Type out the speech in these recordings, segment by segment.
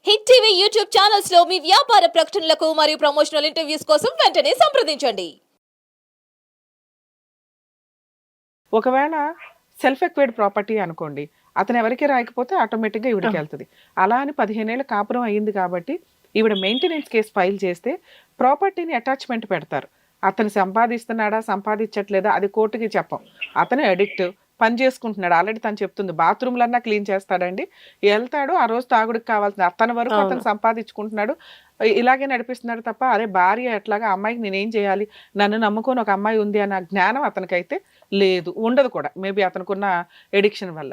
Hit TV YouTube channels లో మీ వ్యాపార ప్రకటనలకు మరియు ప్రమోషనల్ ఇంటర్వ్యూస్ కోసం వెంటనే సంప్రదించండి. ఒకవేళ సెల్ఫ్ ఎక్వైర్డ్ ప్రాపర్టీ అనుకోండి, అతను ఎవరికి రాయకపోతే ఆటోమేటిక్గా ఈవిడికి వెళ్తుంది. అలా అని 15 ఏళ్ళ కాపురం అయ్యింది కాబట్టి ఈవిడ మెయింటెనెన్స్ కేసు ఫైల్ చేస్తే ప్రాపర్టీని అటాచ్మెంట్ పెడతారు. అతను సంపాదిస్తున్నాడా సంపాదించట్లేదా అది కోర్టుకి చెప్పం. అతను అడిక్ట్, పని చేసుకుంటున్నాడు. ఆల్రెడీ తను చెప్తుంది బాత్రూమ్లన్నా క్లీన్ చేస్తాడండి, వెళ్తాడు ఆ రోజు తాగుడికి కావాల్సింది అతని వరకు అతను సంపాదించుకుంటున్నాడు, ఇలాగే నడిపిస్తున్నాడు తప్ప అరే భార్య ఎట్లాగా అమ్మాయికి నేనేం చేయాలి, నన్ను నమ్ముకొని ఒక అమ్మాయి ఉంది అన్న జ్ఞానం అతనికైతే లేదు, ఉండదు కూడా మేబీ అతనుకున్న ఎడిక్షన్ వల్ల.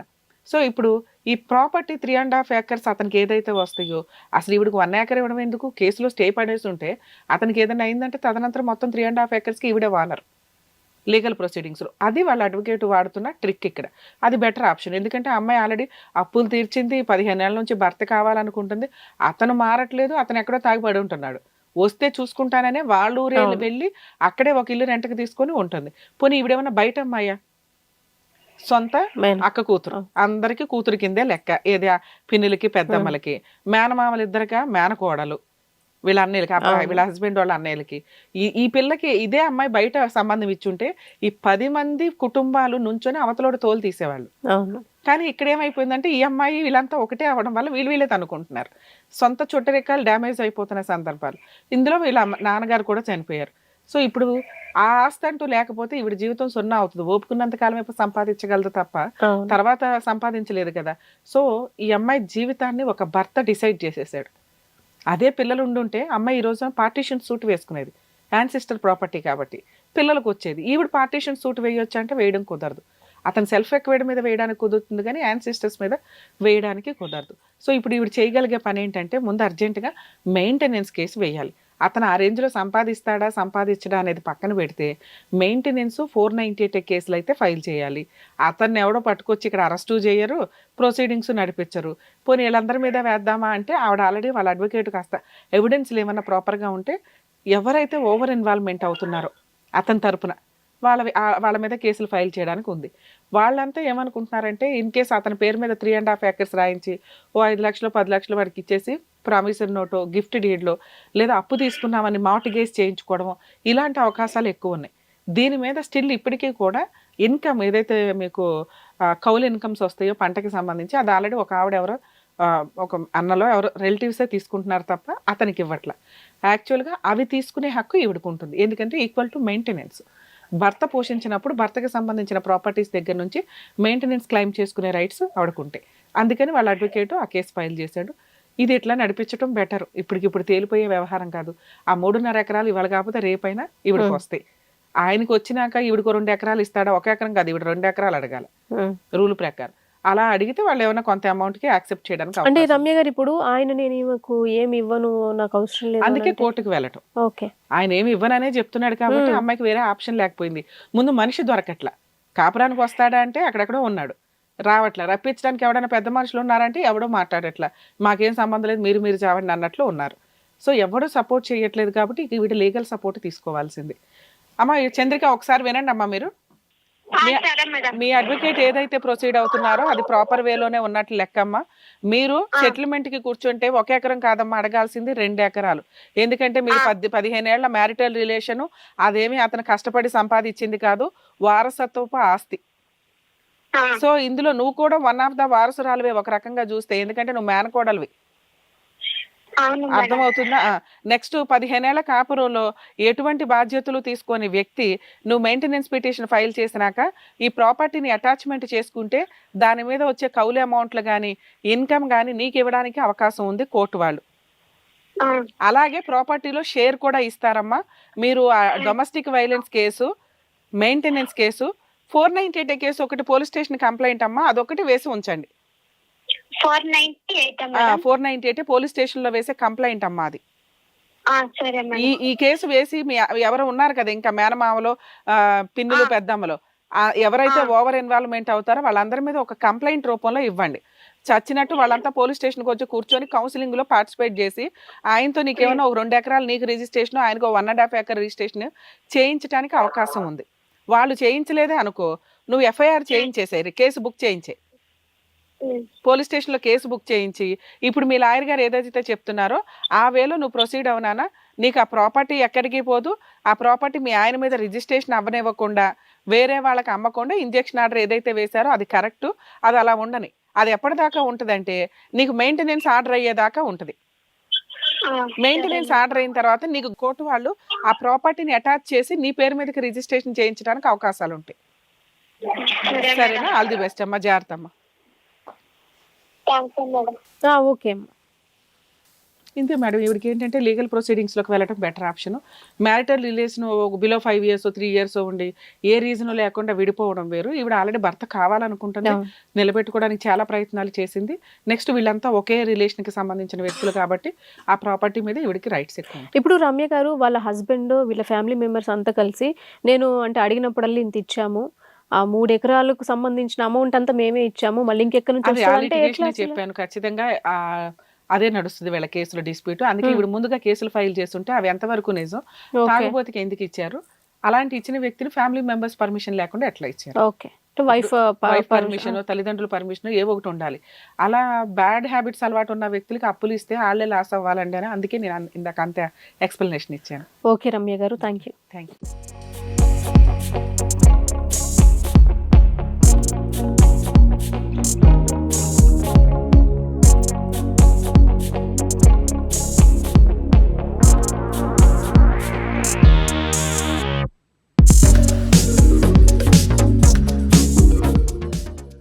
సో ఇప్పుడు ఈ ప్రాపర్టీ 3.5 acres అతనికి ఏదైతే వస్తాయో అసలు ఈవిడికి 1 acre ఇవ్వడం ఎందుకు, కేసులో స్టే పడేసి ఉంటే అతనికి ఏదైనా అయిందంటే తదనంతరం మొత్తం 3.5 acresకి ఈవిడే వానరు లీగల్ ప్రొసీడింగ్స్లో. అది వాళ్ళ అడ్వకేట్ వాడుతున్న ట్రిక్ ఇక్కడ. అది బెటర్ ఆప్షన్. ఎందుకంటే అమ్మాయి ఆల్రెడీ అప్పులు తీర్చింది, 15 ఏళ్ళ నుంచి భర్త కావాలనుకుంటుంది, అతను మారట్లేదు, అతను ఎక్కడో తాగిపడి ఉంటున్నాడు. వస్తే చూసుకుంటాననే వాళ్ళ ఊరే వెళ్ళి అక్కడే ఒక ఇల్లు రెంట్కి తీసుకొని ఉంటుంది. పోనీ ఈవిడేమన్నా బయట అమ్మాయా, సొంత అక్క కూతురు, అందరికి కూతురు కిందే లెక్క. ఏది పిన్నులకి పెద్దమ్మలకి, మేనమామలు ఇద్దరిక మేనకోడలు, వీళ్ళ అన్నయ్యలకి వీళ్ళ హస్బెండ్ వాళ్ళ అన్నయ్యలకి. ఈ పిల్లకి ఇదే అమ్మాయి బయట సంబంధం ఇచ్చుంటే ఈ 10 మంది కుటుంబాలు నుంచొని అవతలోడు తోలు తీసేవాళ్ళు. కానీ ఇక్కడ ఏమైపోయిందంటే ఈ అమ్మాయి వీళ్ళంతా ఒకటే అవ్వడం వల్ల వీళ్ళే తనుకుంటున్నారు. సొంత చుట్టరికాలు డ్యామేజ్ అయిపోతున్న సందర్భాలు. ఇందులో వీళ్ళ నాన్నగారు కూడా చనిపోయారు. సో ఇప్పుడు ఆ ఆస్తి అంటూ లేకపోతే ఈవిడ జీవితం సున్నా అవుతుంది. ఓపుకున్నంత కాలం ఎప్పుడు సంపాదించగలదు తప్ప తర్వాత సంపాదించలేదు కదా. సో ఈ అమ్మాయి జీవితాన్ని ఒక భర్త డిసైడ్ చేసేసాడు. అదే పిల్లలు ఉండుంటే అమ్మాయి ఈ రోజు పార్టీషన్ సూట్ వేసుకునేది, యాన్సిస్టర్ ప్రాపర్టీ కాబట్టి పిల్లలకు వచ్చేది. ఈవిడ పార్టీషన్ సూట్ వేయొచ్చు అంటే వేయడం కుదరదు. అతను సెల్ఫ్ ఎక్వైర్డ్ మీద వేయడానికి కుదురుతుంది కానీ యాన్సిస్టర్స్ మీద వేయడానికి కుదరదు. సో ఇప్పుడు ఈవిడ చేయగలిగే పని ఏంటంటే ముందు అర్జెంటుగా మెయింటెనెన్స్ కేసు వేయాలి. అతను ఆ రేంజ్లో సంపాదిస్తాడా సంపాదించడా అనేది పక్కన పెడితే మెయింటెనెన్స్ 498 కేసులు అయితే ఫైల్ చేయాలి. అతన్ని ఎవడో పట్టుకొచ్చి ఇక్కడ అరెస్టు చేయరు, ప్రొసీడింగ్స్ నడిపించరు. పోనీ వీళ్ళందరి మీద వేద్దామా అంటే ఆవిడ ఆల్రెడీ వాళ్ళ అడ్వకేట్ కాస్త ఎవిడెన్స్లు ఏమన్నా ప్రాపర్గా ఉంటే ఎవరైతే ఓవర్ ఇన్వాల్వ్మెంట్ అవుతున్నారో అతని తరపున వాళ్ళ మీద కేసులు ఫైల్ చేయడానికి ఉంది. వాళ్ళంతా ఏమనుకుంటున్నారంటే ఇన్ కేసు అతని పేరు మీద 3.5 acres రాయించి ఓ 5 లక్షలు 10 లక్షలు వాడికి ఇచ్చేసి ప్రామిసరీ నోటో గిఫ్ట్ డీడ్లో లేదా అప్పు తీసుకున్నామని మార్టిగేజ్ చేయించుకోవడము, ఇలాంటి అవకాశాలు ఎక్కువ ఉన్నాయి. దీని మీద స్టిల్ ఇప్పటికీ కూడా ఇన్కమ్ ఏదైతే మీకు కౌలు ఇన్కమ్స్ వస్తాయో పంటకి సంబంధించి అది ఆల్రెడీ ఒక ఆవిడ ఎవరో ఒక అన్నలో ఎవరో రిలేటివ్సే తీసుకుంటున్నారు తప్ప అతనికి ఇవ్వట్ల. యాక్చువల్గా అవి తీసుకునే హక్కు ఈవిడకు ఉంటుంది. ఎందుకంటే ఈక్వల్ టు మెయింటెనెన్స్. భర్త పోషించినప్పుడు భర్తకి సంబంధించిన ప్రాపర్టీస్ దగ్గర నుంచి మెయింటెనెన్స్ క్లెయిమ్ చేసుకునే రైట్స్ ఆవిడకుంటాయి. అందుకని వాళ్ళ అడ్వకేటు ఆ కేసు ఫైల్ చేశాడు. ఇది ఇట్లా నడిపించడం బెటర్. ఇప్పటికిప్పుడు తేలిపోయే వ్యవహారం కాదు. ఆ 3.5 ఎకరాలు ఇవాళ కాకపోతే రేపైనా ఈవిడకి వస్తాయి. ఆయనకు వచ్చినాక ఈవిడకు 2 ఎకరాలు ఇస్తాడా, 1 ఎకరం కాదు ఈవిడ 2 ఎకరాలు అడగాలి రూల్ ప్రకారం. అలా అడిగితే వాళ్ళు ఏమైనా కొంత అమౌంట్కి యాక్సెప్ట్ చేయడానికి అంటే రమ్య గారు ఇప్పుడు ఆయన నేను ఈమెకు ఏమి ఇవ్వను నాకు అవసరం లేదు అందుకే కోర్టుకు వెళ్ళటం. ఓకే ఆయన ఏమి ఇవ్వననే చెప్తున్నాడు కాబట్టి అమ్మాయికి వేరే ఆప్షన్ లేకపోయింది. ముందు మనిషి దొరకట్లా, కాపురానికి వస్తాడా అంటే అక్కడెక్కడో ఉన్నాడు, రావట్లా. రప్పించడానికి ఎవడైనా పెద్ద మనుషులు ఉన్నారంటే ఎవడో మాట్లాడట్లా, మాకేం సంబంధం లేదు మీరు చావండి అన్నట్లు ఉన్నారు. సో ఎవడో సపోర్ట్ చేయట్లేదు కాబట్టి వీటి లీగల్ సపోర్ట్ తీసుకోవాల్సింది. అమ్మ చంద్రిక ఒకసారి వినండి అమ్మా, మీరు మీ అడ్వకేట్ ఏదైతే ప్రొసీడ్ అవుతున్నారో అది ప్రాపర్ వేలోనే ఉన్నట్లు లెక్కమ్మా. మీరు సెటిల్మెంట్ కి కూర్చుంటే 1 ఎకరం కాదమ్మా అడగాల్సింది 2 ఎకరాలు. ఎందుకంటే మీరు 15 ఏళ్ల మ్యారిటల్ రిలేషను, అదేమి అతను కష్టపడి సంపాదించింది కాదు, వారసత్వపు ఆస్తి. సో ఇందులో నువ్వు కూడా వన్ ఆఫ్ ద వారసురాలువే ఒక రకంగా చూస్తే, ఎందుకంటే నువ్వు మేనకోడలివి. అర్థమవుతుందా? నెక్స్ట్ 15 ఏళ్ల కాపురంలో ఎటువంటి బాధ్యతలు తీసుకొని వ్యక్తి నువ్వు మెయింటెనెన్స్ పిటిషన్ ఫైల్ చేసినాక ఈ ప్రాపర్టీని అటాచ్మెంట్ చేసుకుంటే దాని మీద వచ్చే కౌలు అమౌంట్లు కానీ ఇన్కమ్ కానీ నీకు ఇవ్వడానికి అవకాశం ఉంది కోర్టు వాళ్ళు. అలాగే ప్రాపర్టీలో షేర్ కూడా ఇస్తారమ్మా. మీరు domestic violence case, maintenance case, 498 case ఒకటి పోలీస్ స్టేషన్ కంప్లైంట్ అమ్మా, అదొకటి వేసి ఉంచండి. 498 పోలీస్ స్టేషన్ లో వేసే కంప్లైంట్ అమ్మా అది. ఈ కేసు వేసి మీ ఎవరు ఉన్నారు కదా ఇంకా మేనమామలో పిన్నులు పెద్దమ్మలో ఎవరైతే ఓవర్ ఇన్వాల్వ్మెంట్ అవుతారో వాళ్ళందరి మీద ఒక కంప్లైంట్ రూపంలో ఇవ్వండి. చచ్చినట్టు వాళ్ళంతా పోలీస్ స్టేషన్కి వచ్చి కూర్చొని కౌన్సిలింగ్ లో పార్టిసిపేట్ చేసి ఆయనతో నీకేమైనా ఒక 2 ఎకరాలు నీకు రిజిస్ట్రేషన్, ఆయనకు 1.5 acre రిజిస్ట్రేషన్ చేయించడానికి అవకాశం ఉంది. వాళ్ళు చేయించలేదే అనుకో, నువ్వు ఎఫ్ఐఆర్ చేయించేసేయి, కేసు బుక్ చేయించే. పోలీస్ స్టేషన్లో కేసు బుక్ చేయించి ఇప్పుడు మీ లాయర్ గారు ఏదైతే చెప్తున్నారో ఆ వేలో నువ్వు ప్రొసీడ్ అవునానా, నీకు ఆ ప్రాపర్టీ ఎక్కడికి పోదు, ఆ ప్రాపర్టీ మీ ఆయన మీద రిజిస్ట్రేషన్ అవ్వనివ్వకుండా వేరే వాళ్ళకి అమ్మకుండా ఇంజెక్షన్ ఆర్డర్ ఏదైతే వేశారో అది కరెక్ట్, అది అలా ఉండని. అది ఎప్పటిదాకా ఉంటుందంటే నీకు మెయింటెనెన్స్ ఆర్డర్ అయ్యేదాకా ఉంటుంది. మెయింటెనెన్స్ ఆర్డర్ అయిన తర్వాత నీకు కోర్టు వాళ్ళు ఆ ప్రాపర్టీని అటాచ్ చేసి నీ పేరు మీదకి రిజిస్ట్రేషన్ చేయించడానికి అవకాశాలు ఉంటాయి. సరేనా? ఆల్ ది బెస్ట్ అమ్మా, జాగ్రత్త అమ్మా. Thanks madam. ఓకే అమ్మా. ఇంతే మేడం, ఇవిడికి ఏంటంటే లీగల్ ప్రొసీడింగ్స్లోకి వెళ్ళడం better option. Marital relation below 5 years 3 years ఉండి ఏ రీజన్ లేకుండా విడిపోవడం వేరు. ఈవిడ ఆల్రెడీ భర్త కావాలనుకుంటుంది, నిలబెట్టుకోవడానికి చాలా ప్రయత్నాలు చేసింది. నెక్స్ట్ వీళ్ళంతా ఒకే రిలేషన్కి సంబంధించిన వ్యక్తులు కాబట్టి ఆ ప్రాపర్టీ మీద ఈవిడికి రైట్స్ ఎక్కువ ఉంటాయి. ఇప్పుడు రమ్య గారు వాళ్ళ హస్బెండ్ వీళ్ళ ఫ్యామిలీ మెంబర్స్ అంతా కలిసి నేను అంటే అడిగినప్పుడల్లా ఇంత ఇచ్చాము, ఆ 3 ఎకరాలకు సంబంధించిన అమౌంట్ అంతా మేమే ఇచ్చాము, మళ్ళీ ఇంకెక్కడి నుంచి అది వస్తుందంటే ఆల్రెడీ ఎట్లా అసలు? చెప్పాను, ఖచ్చితంగా అదే నడుస్తుంది వీళ్ళ కేసులో డిస్ప్యూట్. అందుకే ఇప్పుడు ముందుగా కేసులు ఫైల్ చేస్తుంటే అవి ఎంతవరకు నిజం, ఓకే తాగుబోతుకి ఎందుకు ఇచ్చారు, అలాంటి ఇచ్చిన వ్యక్తిని ఫ్యామిలీ మెంబర్స్ పర్మిషన్ లేకుండా ఎట్లా ఇచ్చారు, ఓకే వైఫ్ వైఫ్ పర్మిషన్ తల్లిదండ్రుల పర్మిషన్ ఏవో ఒకటి ఉండాలి. అలా బ్యాడ్ హ్యాబిట్స్ అలవాటు ఉన్న వ్యక్తులకి అప్పులు ఇస్తే వాళ్ళే లాస్ అవ్వాలండి అని అందుకే నేను ఇందాక అంతే ఎక్స్ప్లెనేషన్ ఇచ్చాను. ఓకే రమ్య గారు, థ్యాంక్ యూ. Thank you.